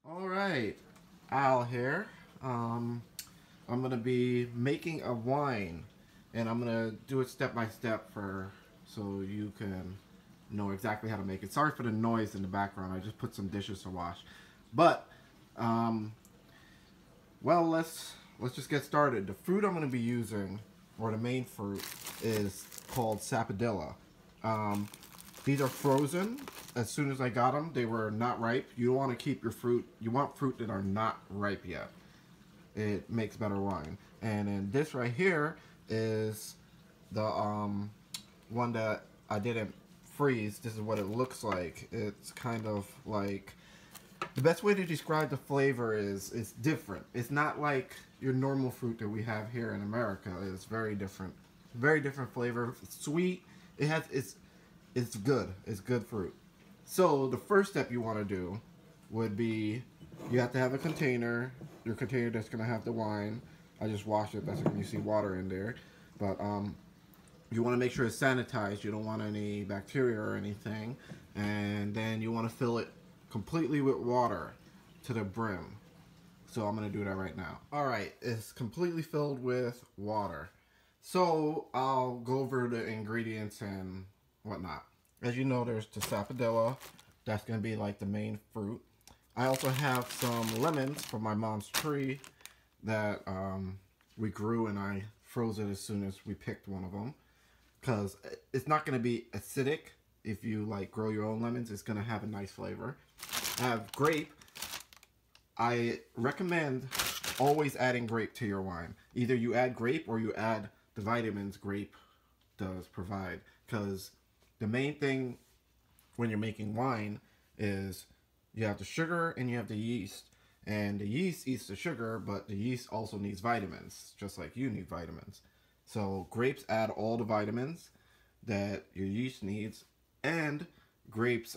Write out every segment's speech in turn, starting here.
All right, Al here. I'm gonna be making a wine, and I'm gonna do it step by step for so you can know exactly how to make it. Sorry for the noise in the background. I just put some dishes to wash, but um, well, let's just get started. The fruit I'm gonna be using, or the main fruit, is called Sapodilla. Um, these are frozen. As soon as I got them, they were not ripe. You don't want to keep your fruit. You want fruit that are not ripe yet. It makes better wine. And then this right here is the one that I didn't freeze. This is what it looks like. It's kind of like, the best way to describe the flavor is it's different. It's not like your normal fruit that we have here in America. It's very different. Very different flavor. It's sweet. It's good. It's good fruit. So the first step you want to do would be you have to have a container. Your container that's gonna have the wine. I just washed it. That's when you see water in there. But you want to make sure it's sanitized. You don't want any bacteria or anything. And then you want to fill it completely with water to the brim. So I'm gonna do that right now. All right, it's completely filled with water. So I'll go over the ingredients and whatnot. As you know, there's the sapodilla. That's gonna be like the main fruit. I also have some lemons from my mom's tree that we grew, and I froze it as soon as we picked one of them. Because it's not gonna be acidic. If you like grow your own lemons, it's gonna have a nice flavor. I have grape. I recommend always adding grape to your wine. Either you add grape or you add the vitamins grape does provide. Because the main thing when you're making wine is you have the sugar and you have the yeast. And the yeast eats the sugar, but the yeast also needs vitamins, just like you need vitamins. So grapes add all the vitamins that your yeast needs, and grapes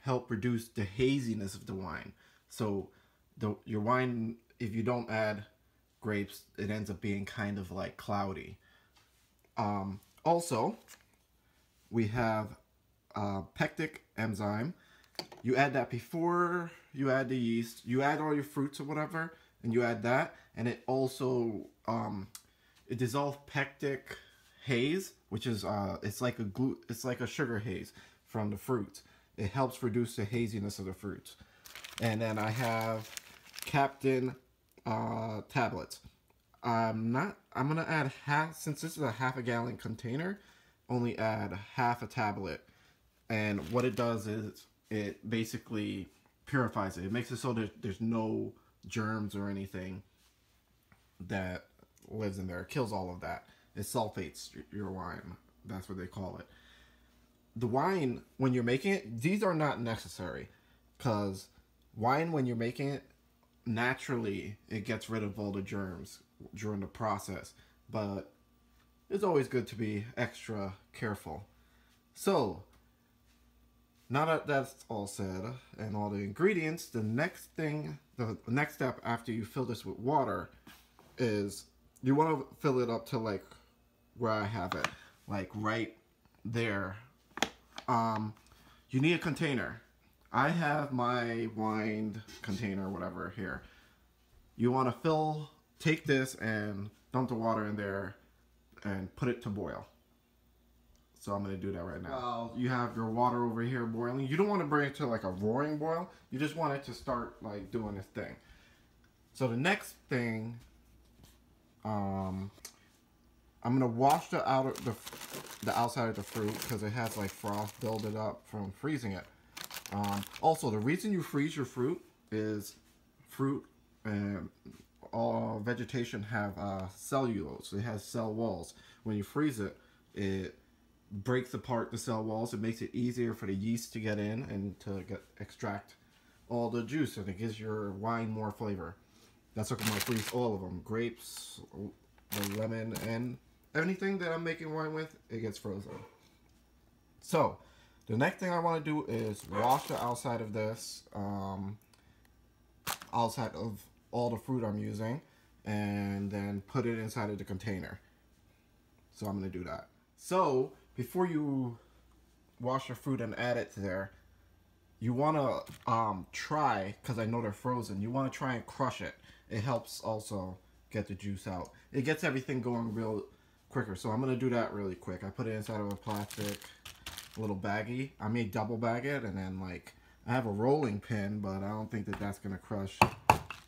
help reduce the haziness of the wine. So your wine, if you don't add grapes, it ends up being kind of like cloudy. Also, we have Pectic Enzyme. You add that before you add the yeast. You add all your fruits or whatever, and you add that, and it also it dissolves pectic haze, which is it's like a sugar haze from the fruits. It helps reduce the haziness of the fruits. And then I have Campden tablets. I'm gonna add half, since this is a half a gallon container, only add half a tablet. And what it does is it basically purifies it. It makes it so that there's no germs or anything that lives in there. It kills all of that. It sulfates your wine. That's what they call it. The wine, when you're making it, these are not necessary, because wine, when you're making it, naturally it gets rid of all the germs during the process. But it's always good to be extra careful. So now that that's all said and all the ingredients, the next step after you fill this with water is you want to fill it up to like where I have it, like right there. You need a container. I have my wine container, whatever, here. You want to take this and dump the water in there and put it to boil. So I'm going to do that right now. Well, you have your water over here boiling. You don't want to bring it to like a roaring boil. You just want it to start like doing its thing. So the next thing, I'm going to wash the outside of the fruit, because it has like froth building up from freezing it. Also, the reason you freeze your fruit is fruit and all vegetation have cellulose. It has cell walls. When you freeze it, it breaks apart the cell walls. It makes it easier for the yeast to get in and to extract all the juice, and it gives your wine more flavor. That's what I'm going to freeze all of them. Grapes, the lemon, and anything that I'm making wine with, it gets frozen. So the next thing I want to do is wash the outside of this, outside of all the fruit I'm using, and then put it inside of the container. So I'm going to do that. So before you wash your fruit and add it there, you want to try, because I know they're frozen, you want to try and crush it. It helps also get the juice out. It gets everything going real quicker. So I'm going to do that really quick. I put it inside of a plastic little baggie. I may double bag it, and then like I have a rolling pin, but I don't think that that's going to crush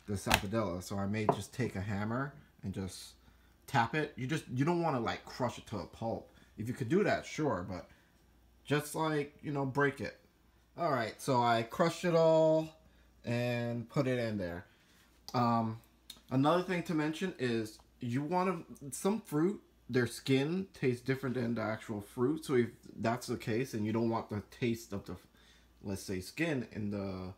the Sapodilla. So I may just take a hammer and just tap it. You don't want to like crush it to a pulp. If you could do that, sure, but just like, you know, break it. All right, so I crushed it all and put it in there. Another thing to mention is you want to, some fruit, their skin tastes different than the actual fruit. So if that's the case and you don't want the taste of the, let's say, skin in the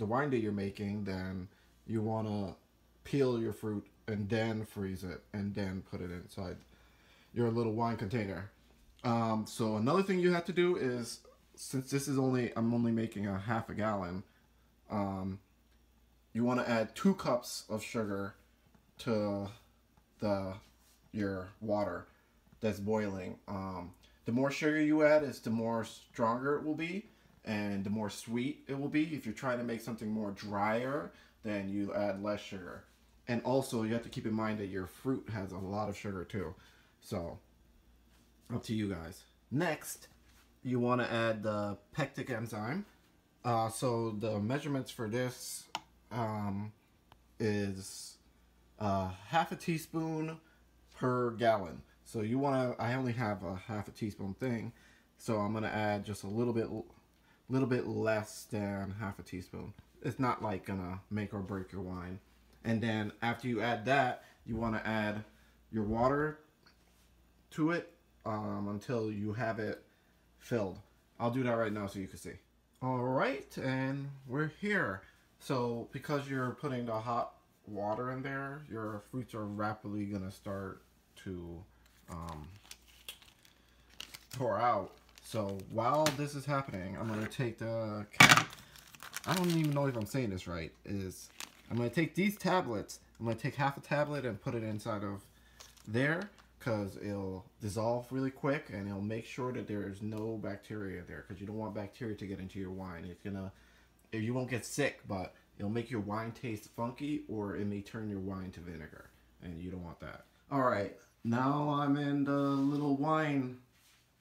wine that you're making, then you want to peel your fruit and then freeze it and then put it inside your little wine container. So another thing you have to do is, since this is I'm only making a half a gallon, you want to add 2 cups of sugar to your water that's boiling. The more sugar you add is the more stronger it will be and the more sweet it will be. If you're trying to make something more drier, then you add less sugar. And also you have to keep in mind that your fruit has a lot of sugar too. So up to you guys. Next, you want to add the pectic enzyme. So the measurements for this is half a teaspoon per gallon. So you want to, I only have a half a teaspoon thing, so I'm going to add just a little bit less than half a teaspoon. It's not like gonna make or break your wine. And then after you add that, you want to add your water to it until you have it filled. I'll do that right now so you can see. Alright, and we're here. So because you're putting the hot water in there, your fruits are rapidly gonna start to pour out. So while this is happening, I'm gonna take the I don't even know if I'm saying this right. I'm gonna take these tablets. I'm gonna take half a tablet and put it inside of there, because it'll dissolve really quick and it'll make sure that there's no bacteria there, because you don't want bacteria to get into your wine. It's gonna, you won't get sick, but it'll make your wine taste funky, or it may turn your wine to vinegar, and you don't want that. All right, now I'm in the little wine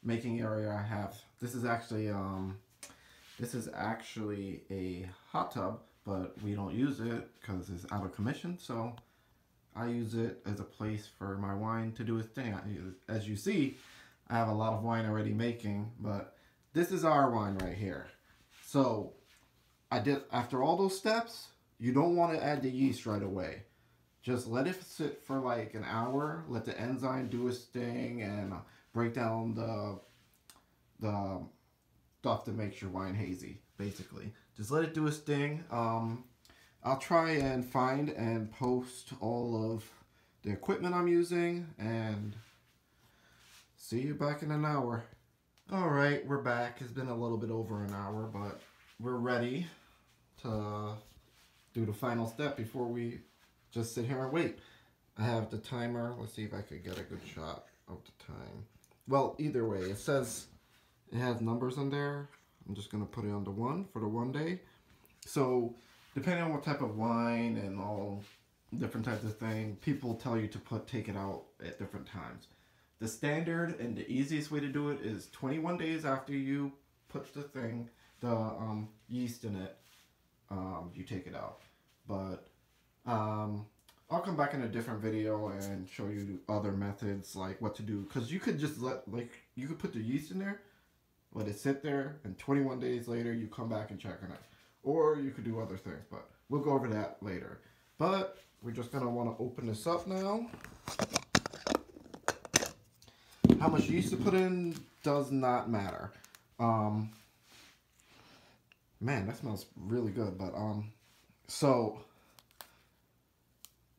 making area I have. This is actually a hot tub, but we don't use it because it's out of commission. So I use it as a place for my wine to do its thing. As you see, I have a lot of wine already making, but this is our wine right here. So after all those steps, you don't want to add the yeast right away. Just let it sit for like an hour, let the enzyme do its thing and break down the stuff that makes your wine hazy, basically. Just let it do its thing. I'll try and find and post all of the equipment I'm using, and see you back in an hour. Alright, we're back. It's been a little bit over an hour, but we're ready to do the final step before we just sit here and wait. I have the timer. Let's see if I could get a good shot of the time. Well, either way, it says it has numbers on there. I'm just going to put it on the 1 for the 1 day. So depending on what type of wine and all different types of things, people tell you to take it out at different times. The standard and the easiest way to do it is 21 days after you put the yeast in it, you take it out. But I'll come back in a different video and show you other methods, like what to do. Because you could just you could put the yeast in there, let it sit there, and 21 days later you come back and check on it. Or you could do other things, but we'll go over that later. But we're just going to want to open this up now. How much yeast to put in does not matter. Man, that smells really good. But so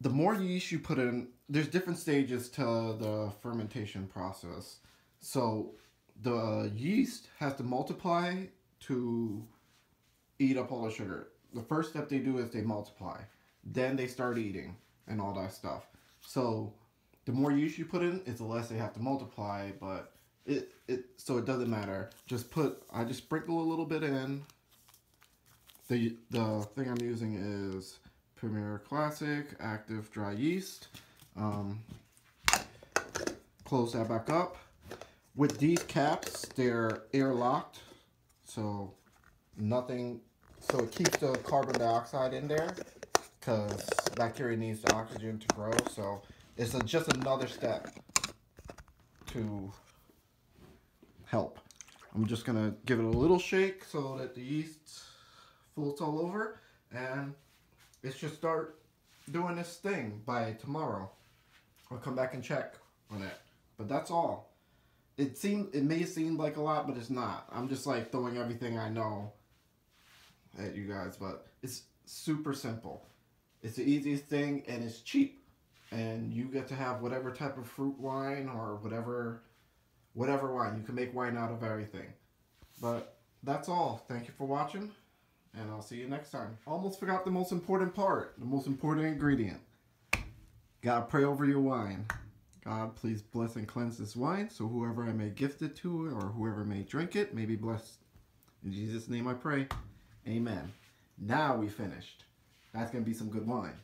the more yeast you put in, there's different stages to the fermentation process. So the yeast has to multiply to eat up all the sugar. The first step they do is they multiply. Then they start eating and all that stuff. So the more yeast you put in, it's the less they have to multiply, but So it doesn't matter. I just sprinkle a little bit in. The thing I'm using is Premier Classic Active Dry Yeast. Close that back up. With these caps, they're airlocked, so it keeps the carbon dioxide in there, because bacteria needs the oxygen to grow. So it's just another step to help. I'm just gonna give it a little shake so that the yeast floats all over, and it should start doing this thing by tomorrow. I'll come back and check on it, but that's all. It may seem like a lot, but it's not. I'm just like throwing everything I know at you guys, but it's super simple. It's the easiest thing, and it's cheap, and you get to have whatever type of fruit wine or whatever wine. You can make wine out of everything. But that's all. Thank you for watching, and I'll see you next time. Almost forgot the most important part, the most important ingredient. Gotta pray over your wine. God, please bless and cleanse this wine, so whoever I may gift it to or whoever may drink it may be blessed. In Jesus' name I pray. Amen. Now we finished. That's going to be some good wine.